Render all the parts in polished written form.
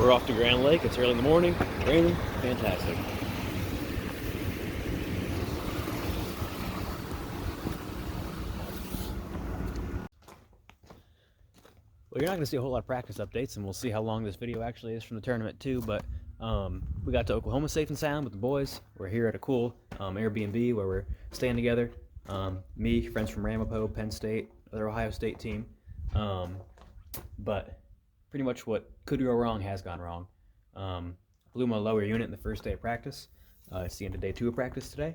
We're off to Grand Lake. It's early in the morning. Raining. Fantastic. Well, you're not going to see a whole lot of practice updates, and we'll see how long this video actually is from the tournament too, but we got to Oklahoma safe and sound with the boys. We're here at a cool Airbnb where we're staying together. Me, friends from Ramapo, Penn State, other Ohio State team. But pretty much what could go wrong has gone wrong. Blew my lower unit in the first day of practice. It's the end of day 2 of practice today.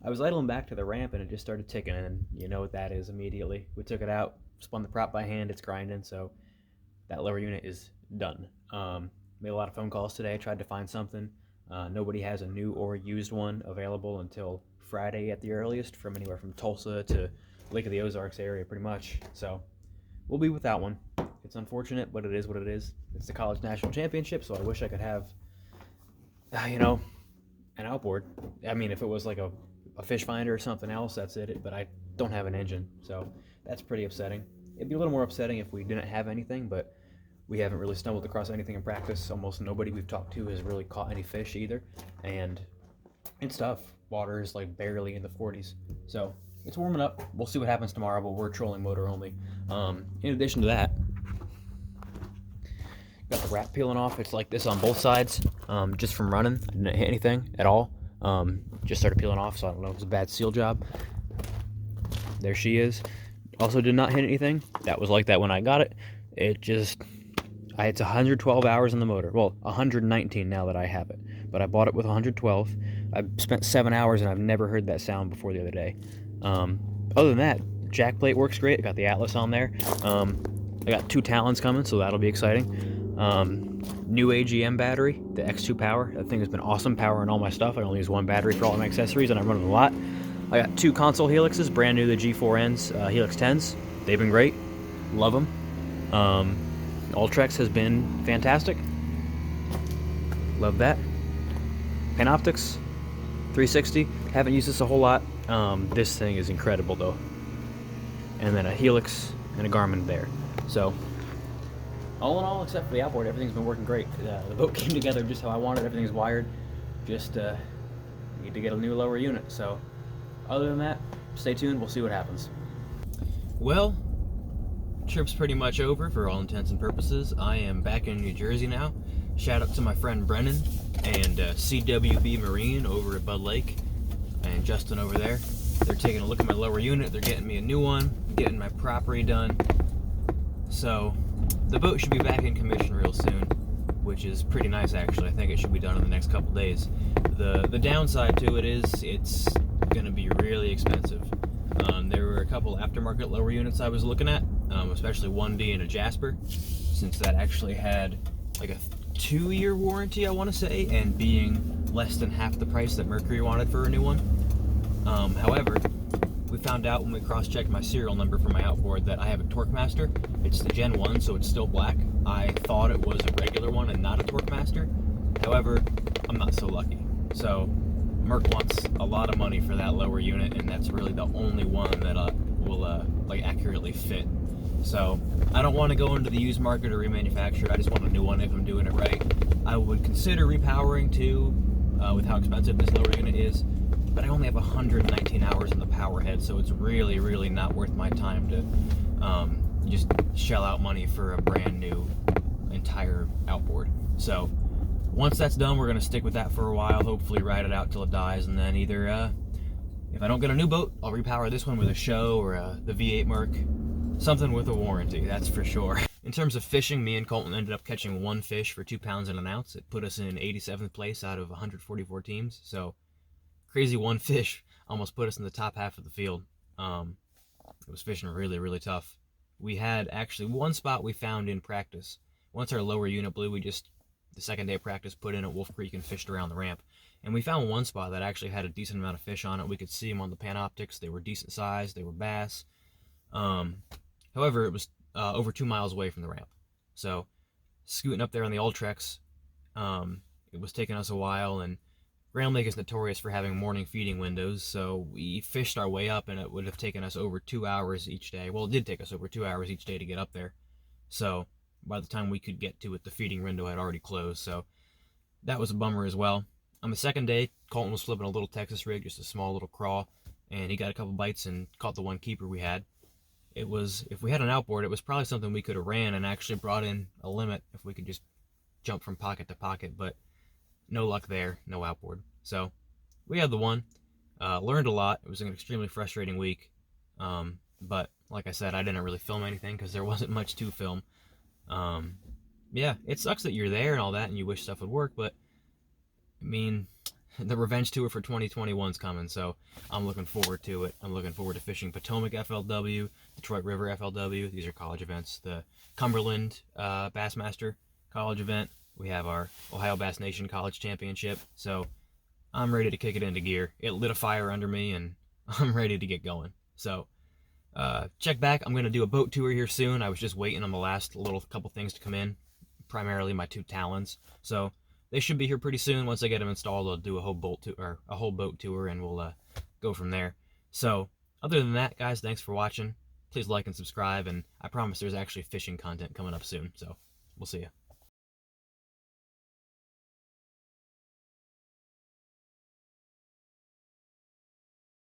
I was idling back to the ramp and it just started ticking, and you know what that is immediately. We took it out, spun the prop by hand, it's grinding, so that lower unit is done. Made a lot of phone calls today, tried to find something. Nobody has a new or used one available until Friday at the earliest, from anywhere from Tulsa to Lake of the Ozarks area pretty much. So we'll be without one. It's unfortunate, but it is what it is. It's the college national championship, so I wish I could have, an outboard. I mean, if it was like a fish finder or something else, that's it, but I don't have an engine, so that's pretty upsetting. It'd be a little more upsetting if we didn't have anything, but we haven't really stumbled across anything in practice. Almost nobody we've talked to has really caught any fish either, and it's tough. Water is like barely in the 40s, so it's warming up. We'll see what happens tomorrow, but we're trolling motor only. In addition to that, got the wrap peeling off. It's like this on both sides, just from running. I didn't hit anything at all. Just started peeling off, so I don't know if it was a bad seal job. There she is. Also did not hit anything. That was like that when I got it. It's 112 hours in the motor. Well, 119 now that I have it. But I bought it with 112. I spent 7 hours and I've never heard that sound before the other day. Other than that, jack plate works great. I got the Atlas on there. I got 2 Talons coming, so that'll be exciting. New AGM battery, the X2 Power. That thing has been awesome powering all my stuff. I only use 1 battery for all my accessories, and I'm running a lot. I got 2 console Helixes, brand new, the G4Ns, Helix 10s. They've been great. Love them. Ultrex has been fantastic. Love that. Panoptix 360. Haven't used this a whole lot. This thing is incredible, though. And then a Helix and a Garmin there. So, all in all, except for the outboard, everything's been working great. The boat came together just how I wanted. Everything's wired. Just need to get a new lower unit. So, other than that, stay tuned. We'll see what happens. Well, trip's pretty much over for all intents and purposes. I am back in New Jersey now. Shout out to my friend Brennan and CWB Marine over at Bud Lake and Justin over there. They're taking a look at my lower unit. They're getting me a new one, getting my prop redone. So the boat should be back in commission real soon, which is pretty nice actually. I think it should be done in the next couple days. The downside to it is it's gonna be really expensive. There were a couple aftermarket lower units I was looking at, especially one being a Jasper, since that actually had like a 2-year warranty, I want to say, and being less than half the price that Mercury wanted for a new one. However, we found out when we cross-checked my serial number for my outboard that I have a Torquemaster. It's the Gen 1, so it's still black. I thought it was a regular one and not a Torquemaster. However, I'm not so lucky. So Merc wants a lot of money for that lower unit, and that's really the only one that will accurately fit. So I don't want to go into the used market or remanufacture. I just want a new one if I'm doing it right. I would consider repowering too, with how expensive this lower unit is, but I only have 119 hours in the power head, so it's really, really not worth my time to just shell out money for a brand new entire outboard. So once that's done, we're going to stick with that for a while, hopefully ride it out till it dies, and then either, if I don't get a new boat, I'll repower this one with a Show or the V8 Merc. Something with a warranty, that's for sure. In terms of fishing, me and Colton ended up catching 1 fish for 2 pounds and an ounce. It put us in 87th place out of 144 teams, so crazy 1 fish almost put us in the top half of the field. It was fishing really, really tough. We had actually 1 spot we found in practice. Once our lower unit blew, we just, the second day of practice, put in at Wolf Creek and fished around the ramp. And we found 1 spot that actually had a decent amount of fish on it. We could see them on the Panoptix. They were decent sized. They were bass. However, it was over 2 miles away from the ramp. So scooting up there on the Ultrex, it was taking us a while, and Grand Lake is notorious for having morning feeding windows, so we fished our way up, and it would have taken us over 2 hours each day. Well, it did take us over 2 hours each day to get up there. So by the time we could get to it, the feeding window had already closed, so that was a bummer as well. On the second day, Colton was flipping a little Texas rig, just a small little crawl, and he got a couple bites and caught the one keeper we had. It was, if we had an outboard, it was probably something we could have ran and actually brought in a limit if we could just jump from pocket to pocket, but no luck there, no outboard. So we had the one, learned a lot. It was an extremely frustrating week, but like I said, I didn't really film anything because there wasn't much to film. Yeah, it sucks that you're there and all that and you wish stuff would work, but I mean, the revenge tour for 2021's coming, so I'm looking forward to it. I'm looking forward to fishing Potomac FLW, Detroit River FLW. These are college events. The Cumberland Bassmaster college event. We have our Ohio Bass Nation College Championship. So I'm ready to kick it into gear. It lit a fire under me, and I'm ready to get going. So check back. I'm going to do a boat tour here soon. I was just waiting on the last little couple things to come in, primarily my 2 Talons. So they should be here pretty soon. Once I get them installed, I'll do a whole boat tour, or a whole boat tour, and we'll go from there. So other than that, guys, thanks for watching. Please like and subscribe, and I promise there's actually fishing content coming up soon. So we'll see you.